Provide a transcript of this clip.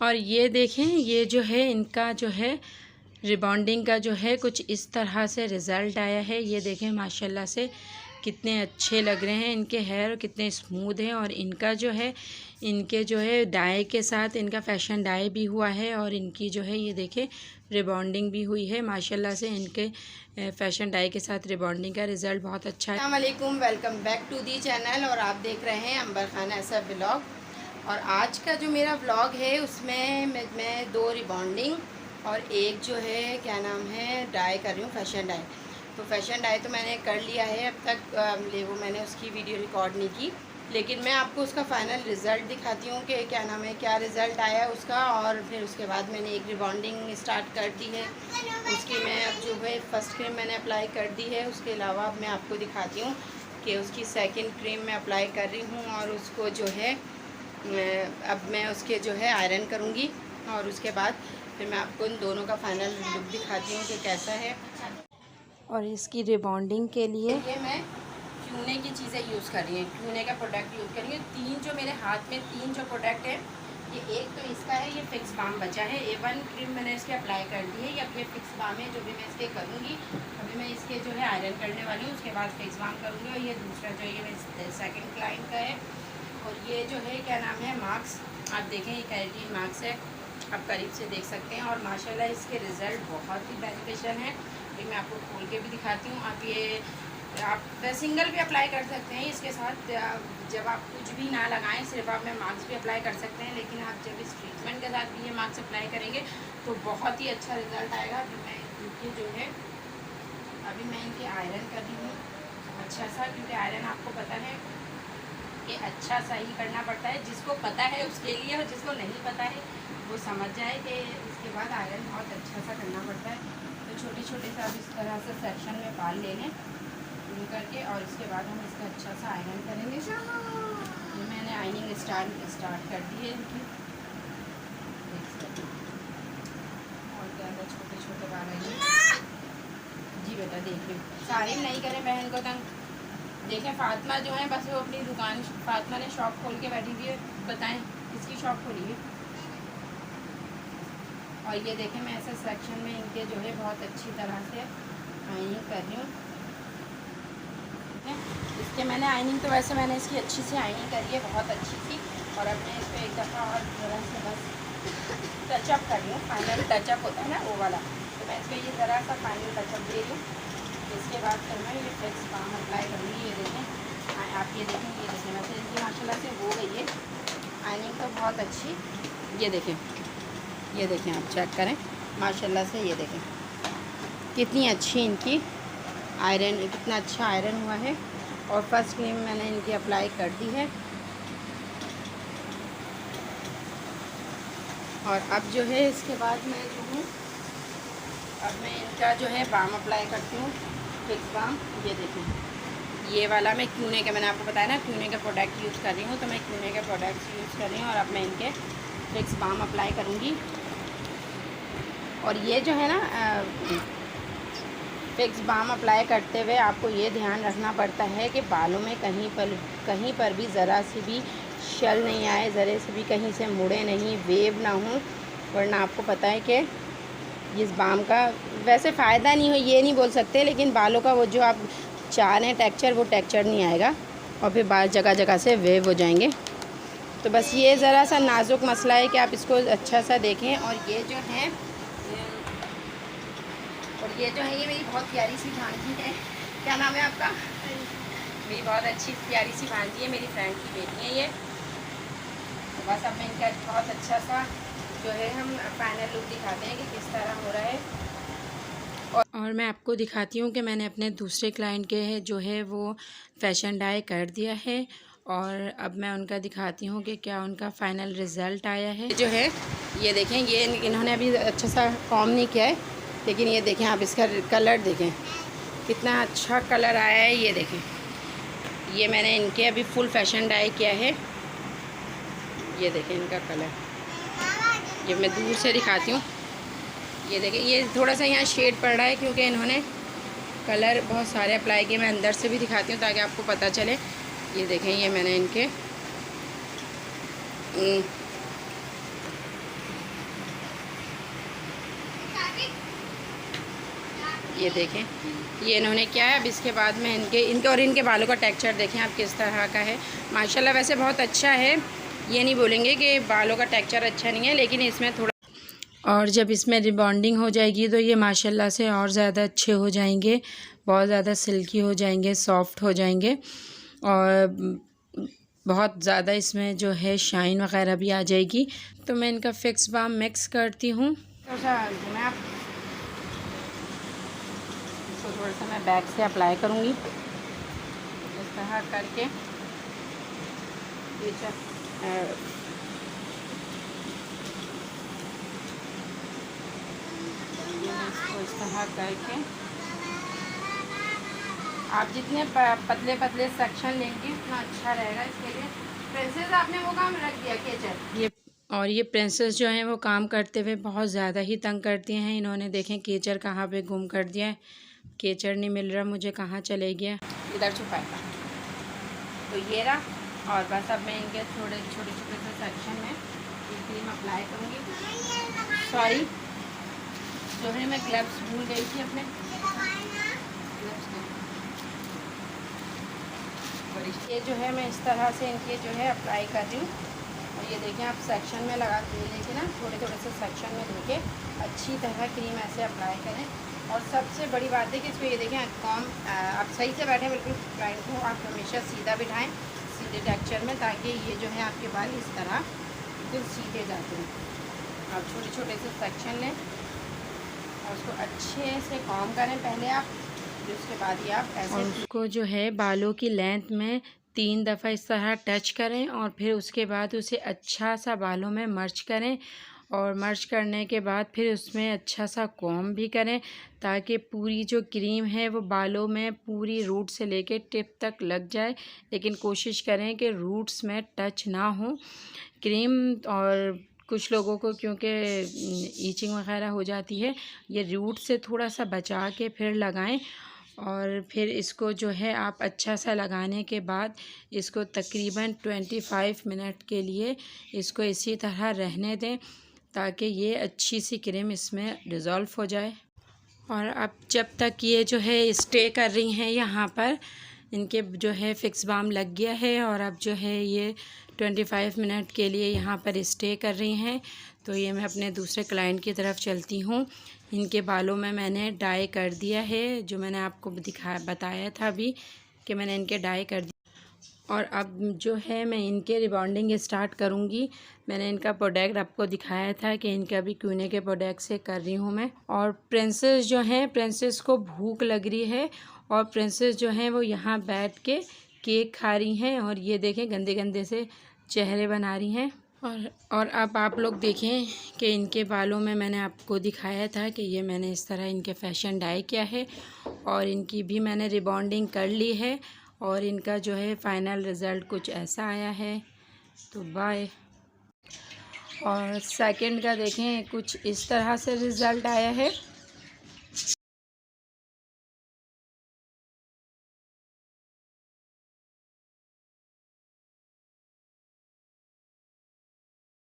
और ये देखें, ये जो है इनका जो है रिबॉन्डिंग का जो है कुछ इस तरह से रिज़ल्ट आया है। ये देखें माशाल्लाह से कितने अच्छे लग रहे हैं इनके हेयर, कितने स्मूथ हैं। और इनका जो है इनके जो है डाई के साथ इनका फैशन डाई भी हुआ है और इनकी जो है ये देखें रिबॉन्डिंग भी हुई है माशाल्लाह से। इनके फैशन डाई के साथ रिबॉन्डिंग का रिज़ल्ट बहुत अच्छा है। अस्सलाम वालेकुम, welcome back to the channel. और आप देख रहे हैं अंबर खान ऐसा ब्लॉग। और आज का जो मेरा ब्लॉग है उसमें मैं 2 रिबॉन्डिंग और एक जो है क्या नाम है डाई कर रही हूँ, फैशन डाई। तो फैशन डाई तो मैंने कर लिया है अब तक, वो मैंने उसकी वीडियो रिकॉर्ड नहीं की, लेकिन मैं आपको उसका फ़ाइनल रिज़ल्ट दिखाती हूँ कि क्या नाम है, क्या रिज़ल्ट आया उसका। और फिर उसके बाद मैंने एक रिबॉन्डिंग स्टार्ट कर दी है, उसकी मैं अब जो है फ़र्स्ट क्रीम मैंने अप्लाई कर दी है। उसके अलावा अब मैं आपको दिखाती हूँ कि उसकी सेकंड क्रीम मैं अप्लाई कर रही हूँ और उसको जो है अब मैं उसके जो है आयरन करूँगी। और उसके बाद फिर मैं आपको इन दोनों का फ़ाइनल लुक दिखाती हूँ कि कैसा है। और इसकी रिबॉन्डिंग के लिए ये मैं क्यूने की चीज़ें यूज़ कर रही हूँ, क्यूने का प्रोडक्ट यूज़ कर रही हूँ। 3 जो मेरे हाथ में 3 जो प्रोडक्ट है, ये एक तो इसका है, ये फिक्स बाम बचा है। A1 क्रीम मैंने इसके अप्लाई कर दी है। अब ये फिक्स बाम है जो भी मैं इसके करूँगी। अभी मैं इसके जो है आयरन करने वाली हूँ, उसके बाद फिक्स बाम करूँगी। और ये दूसरा जो ये मेरे सेकेंड क्लाइंट का है। और ये जो है क्या नाम है मार्क्स, आप देखें ये कैरेटीन मार्क्स है, आप करीब से देख सकते हैं। और माशाल्लाह इसके रिज़ल्ट बहुत ही बेनिफिशियल हैं। ये मैं आपको खोल के भी दिखाती हूँ। आप सिंगल भी अप्लाई कर सकते हैं इसके साथ, जब आप कुछ भी ना लगाएं, सिर्फ आप में मार्क्स भी अप्लाई कर सकते हैं। लेकिन आप जब इस ट्रीटमेंट के साथ भी ये मार्क्स अप्लाई करेंगे तो बहुत ही अच्छा रिज़ल्ट आएगा। अभी मैं इनके जो है अभी मैं इनके आयरन कर रही हूँ अच्छा सा, क्योंकि आयरन आपको पता है कि अच्छा सा ही करना पड़ता है। जिसको पता है उसके लिए, और जिसको नहीं पता है वो समझ जाए कि इसके बाद आयरन बहुत अच्छा सा करना पड़ता है। तो छोटे छोटे से आप इस तरह से सेक्शन में बाल ले लें करके, और इसके बाद हम इसका अच्छा सा आयरन करेंगे। ये मैंने आयनिंग स्टार्ट कर दी है इनकी, और ज़्यादा छोटे छोटे बाल हैं जी बेटा। देखिए सारे नहीं करें बहन को तंग। देखें फातिमा जो है बस वो अपनी दुकान, फातिमा ने शॉप खोल के बैठी हुई है। बताएं किसकी शॉप खोली है। और ये देखें मैं ऐसे सेक्शन में इनके जो है बहुत अच्छी तरह से आयनिंग कर रही हूँ। इसके मैंने आयनिंग तो वैसे मैंने इसकी अच्छी सी आयनिंग करी है, बहुत अच्छी सी। और अब मैं इस पर एक दफ़ा और ज़रा से बस टचअप कर रही हूँ। फाइनल टचअप होता है ना वो वाला, तो मैं इस पर ये ज़रा सा फाइनल टचअप दे रही हूँ। इसके बाद फिर मैं ये फिक्स बाम अप्लाई करूँगी। ये देखें आप, ये देखें, ये देखें वैसे इनकी माशाल्लाह से हो गई है आयनिंग तो बहुत अच्छी। ये देखें, ये देखें आप चेक करें माशाल्लाह से। ये देखें कितनी अच्छी इनकी आयरन, कितना अच्छा आयरन हुआ है। और फर्स्ट क्रीम मैंने इनकी अप्लाई कर दी है। और अब जो है इसके बाद मैं जो हूँ अब मैं इनका जो है बाम अप्लाई करती हूँ, फिक्स बाम। ये देखें ये वाला मैं क्यूने के, मैंने आपको बताया ना क्यूने के प्रोडक्ट यूज़ कर रही हूँ, तो मैं क्यूने के प्रोडक्ट्स यूज़ कर रही हूँ। और अब मैं इनके फिक्स बाम अप्लाई करूँगी। और ये जो है ना फिक्स बाम अप्लाई करते हुए आपको ये ध्यान रखना पड़ता है कि बालों में कहीं पर भी ज़रा सी भी शल नहीं आए, ज़रे से भी कहीं से मुड़े नहीं, वेव ना हो। वरना आपको पता है कि इस बाम का वैसे फ़ायदा नहीं हो ये नहीं बोल सकते, लेकिन बालों का वो जो आप चाह रहे हैं टेक्सचर, वो टेक्सचर नहीं आएगा और फिर बाल जगह जगह से वेव हो जाएंगे। तो बस ये ज़रा सा नाजुक मसला है कि आप इसको अच्छा सा देखें। और ये जो है ये मेरी बहुत प्यारी सी भांजी है। क्या नाम है आपका? मेरी बहुत अच्छी प्यारी सी भांजी है, मेरी फ्रेंड की बेटी है ये। तो बस अब मैं इनका बहुत अच्छा सा जो है हम फाइनल लुक दिखाते हैं कि किस तरह हो रहा है। और मैं आपको दिखाती हूँ कि मैंने अपने दूसरे क्लाइंट के जो है वो फैशन डाई कर दिया है। और अब मैं उनका दिखाती हूँ कि क्या उनका फ़ाइनल रिज़ल्ट आया है। जो है ये देखें, ये इन्होंने अभी अच्छा सा कॉम नहीं किया है, लेकिन ये देखें आप इसका कलर देखें कितना अच्छा कलर आया है। ये देखें ये मैंने इनके अभी फुल फैशन डाई किया है। ये देखें इनका कलर, ये मैं दूर से दिखाती हूँ। ये देखें ये थोड़ा सा यहाँ शेड पड़ रहा है क्योंकि इन्होंने कलर बहुत सारे अप्लाई किए। मैं अंदर से भी दिखाती हूँ ताकि आपको पता चले। ये देखें ये मैंने इनके ये देखें, ये इन्होंने क्या है। अब इसके बाद में इनके बालों का टेक्सचर देखें आप किस तरह का है। माशाल्लाह वैसे बहुत अच्छा है, ये नहीं बोलेंगे कि बालों का टेक्सचर अच्छा नहीं है, लेकिन इसमें थोड़ा, और जब इसमें रिबॉन्डिंग हो जाएगी तो ये माशाल्लाह से और ज़्यादा अच्छे हो जाएंगे, बहुत ज़्यादा सिल्की हो जाएंगे, सॉफ्ट हो जाएंगे और बहुत ज़्यादा इसमें जो है शाइन वगैरह भी आ जाएगी। तो मैं इनका फिक्स बाम मिक्स करती हूँ। थोड़ा सा मैं बैक से अप्लाई करूँगी इस तरह करके। इसको इस तरह करके आप जितने पतले पतले सेक्शन लेंगे उतना अच्छा रहेगा। इसके लिए प्रिंसेस आपने वो काम रख दिया केचर। ये प्रिंसेस जो हैं वो काम करते हुए बहुत ज़्यादा ही तंग करती हैं। इन्होंने देखें केचर कहाँ पे गुम कर दिया है, केचर नहीं मिल रहा मुझे, कहाँ चले गया, इधर छुपाएगा। तो ये रहा। और बस अब मैं इनके छोटे छोटे से सेक्शन में ये क्रीम अप्लाई करूँगी। सॉरी जो है मैं ग्लव्स भूल गई थी अपने ग्लव्स। ये जो है मैं इस तरह से इनके जो है अप्लाई कर रही हूँ। और ये देखें आप सेक्शन में लगा लेके ना थोड़े थोड़े से सेक्शन में लेके अच्छी तरह क्रीम ऐसे अप्लाई करें। और सबसे बड़ी बात है कि इसको ये देखें कॉम आप सही से बैठें, बिल्कुल क्लाइंट को आप हमेशा सीधा बिठाएं सीधे टेक्सचर में, ताकि ये जो है आपके बाल इस तरह बिल्कुल सीधे जाते हैं। आप छोटे छोटे से सेक्शन लें और उसको अच्छे से कॉम करें पहले आप, उसके बाद ही आप ऐसे और उसको जो है बालों की लेंथ में 3 दफ़ा इस तरह टच करें और फिर उसके बाद उसे अच्छा सा बालों में मर्च करें। और मर्च करने के बाद फिर उसमें अच्छा सा कॉम भी करें, ताकि पूरी जो क्रीम है वो बालों में पूरी रूट से लेके टिप तक लग जाए। लेकिन कोशिश करें कि रूट्स में टच ना हो क्रीम। और कुछ लोगों को क्योंकि ईचिंग वगैरह हो जाती है, ये रूट से थोड़ा सा बचा के फिर लगाएं। और फिर इसको जो है आप अच्छा सा लगाने के बाद इसको तकरीबन 25 मिनट के लिए इसको इसी तरह रहने दें, ताकि ये अच्छी सी क्रीम इसमें डिज़ोल्व हो जाए। और अब जब तक ये जो है स्टे कर रही हैं यहाँ पर, इनके जो है फिक्स बाम लग गया है और अब जो है ये 25 मिनट के लिए यहाँ पर स्टे कर रही हैं। तो ये मैं अपने दूसरे क्लाइंट की तरफ चलती हूँ। इनके बालों में मैंने डाई कर दिया है, जो मैंने आपको बताया था अभी कि मैंने इनके डाई कर दिया। और अब जो है मैं इनके रिबॉन्डिंग स्टार्ट करूँगी। मैंने इनका प्रोडक्ट आपको दिखाया था कि इनका भी क्यूने के प्रोडक्ट से कर रही हूँ मैं। और प्रिंसेस जो हैं, प्रिंसेस को भूख लग रही है और प्रिंसेस जो हैं वो यहाँ बैठ के केक खा रही हैं। और ये देखें गंदे गंदे से चेहरे बना रही हैं। और अब आप लोग देखें कि इनके बालों में मैंने आपको दिखाया था कि ये मैंने इस तरह इनके फैशन डाई किया है और इनकी भी मैंने रिबॉन्डिंग कर ली है। और इनका जो है फ़ाइनल रिज़ल्ट कुछ ऐसा आया है। तो बाय। और सेकंड का देखें कुछ इस तरह से रिज़ल्ट आया है।